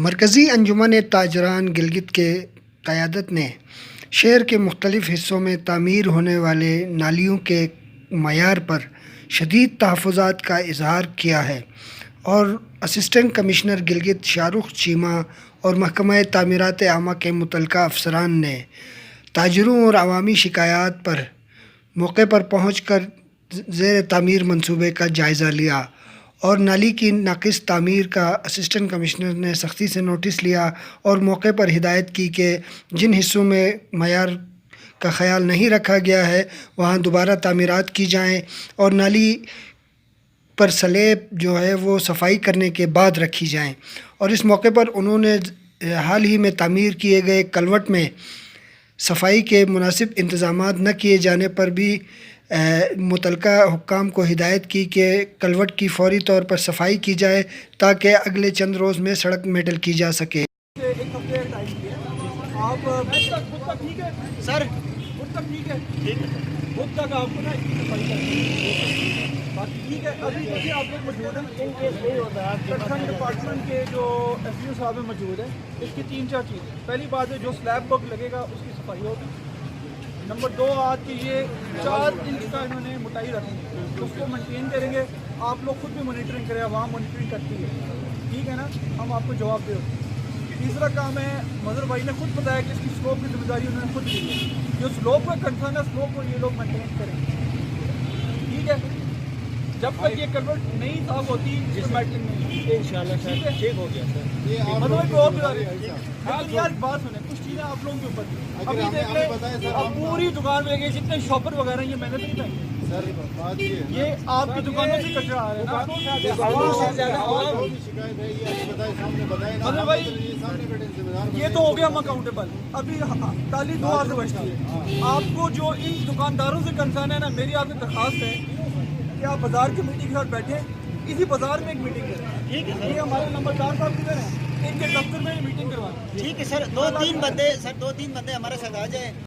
مرکزی انجمن تاجران گلگت کے قیادت نے شہر کے مختلف حصوں میں تعمیر ہونے والے نالیوں کے معیار پر شدید تحفظات کا اظہار کیا ہے اور اسسٹنٹ کمشنر گلگت شاہ رخ چیمہ اور محکمہ تعمیرات عامہ کے متعلقہ افسران نے تاجروں اور عوامی شکایات پر موقع پر پہنچ کر زیر تعمیر منصوبے کا جائزہ لیا اور نالی کی ناقص تعمیر کا اسسٹنٹ کمشنر نے سختی سے نوٹس لیا اور موقع پر ہدایت کی کہ جن حصوں میں معیار کا خیال نہیں رکھا گیا ہے وہاں دوبارہ تعمیرات کی جائیں اور نالی پر سلیب جو ہے وہ صفائی کرنے کے بعد رکھی جائیں۔ اور اس موقع پر انہوں نے حال ہی میں تعمیر کیے گئے کلوٹ میں صفائی کے مناسب انتظامات نہ کیے جانے پر بھی متعلقہ حکام کو ہدایت کی کہ کلوٹ کی فوری طور پر صفائی کی جائے تاکہ اگلے چند روز میں سڑک میٹل کی جا سکے۔ ایک ہفتے ٹائم دیا آپ خود تک ٹھیک ہے سر، خود تک ٹھیک ہے، خود تک آپ کو نا اس کی صفائی کرنی باقی ٹھیک ہے۔ ابھی آپ لوگ موجود ہیں کنسرن ڈپارٹمنٹ کے جو ایس ڈی او صاحب موجود ہیں، اس کی 3-4 چیزیں۔ پہلی بات ہے جو سلیب ورک لگے گا اس کی صفائی ہوگی۔ نمبر 2 آج کی یہ 4 انچ کا انہوں نے موٹائی رکھی ہے، اس کو مینٹین کریں گے۔ آپ لوگ خود بھی مانیٹرنگ کریں، عوام مانیٹرنگ کرتی ہے، ٹھیک ہے نا، ہم آپ کو جواب دیں۔ تیسرا کام ہے مظہر بھائی نے خود بتایا کہ اس کی سلوپ کی ذمہ داری انہوں نے خود لی ہے۔ جو سلوپ کا کنسرن ہے سلوپ کو یہ لوگ مینٹین کریں، ٹھیک ہے۔ جب تک یہ کلوٹ نہیں صاف ہوتی میٹنگ نہیں انشاءاللہ ٹھیک ہو گیا سر۔ مظہر بھائی کو اور بتا رہے ہیں لیکن یار بات سنیں، کچھ چیزیں آپ لوگوں کے اوپر ابھی دیکھ لیں، اب پوری دکان میں لگے جتنے شاپر وغیرہ یہ میں نے نہیں بتائی سر، یہ آپ کی دکانوں سے کچرا آ رہا ہے یہ تو ہو گیا ہم اکاؤنٹیبل۔ ابھی تالی دعا سے بچتی ہے، آپ کو جو ان دکانداروں سے کنسرن ہے نا، میری آپ سے درخواست ہے کہ آپ بازار کی میٹنگ کے ساتھ بیٹھیں، اسی بازار میں ایک میٹنگ کریں، ٹھیک ہے۔ یہ ہمارے نمبردار صاحب کدھر ہیں، ان کے دفتر میں میٹنگ کروا دیں، ٹھیک ہے سر۔ 2-3 بندے ہمارے ساتھ آ جائیں۔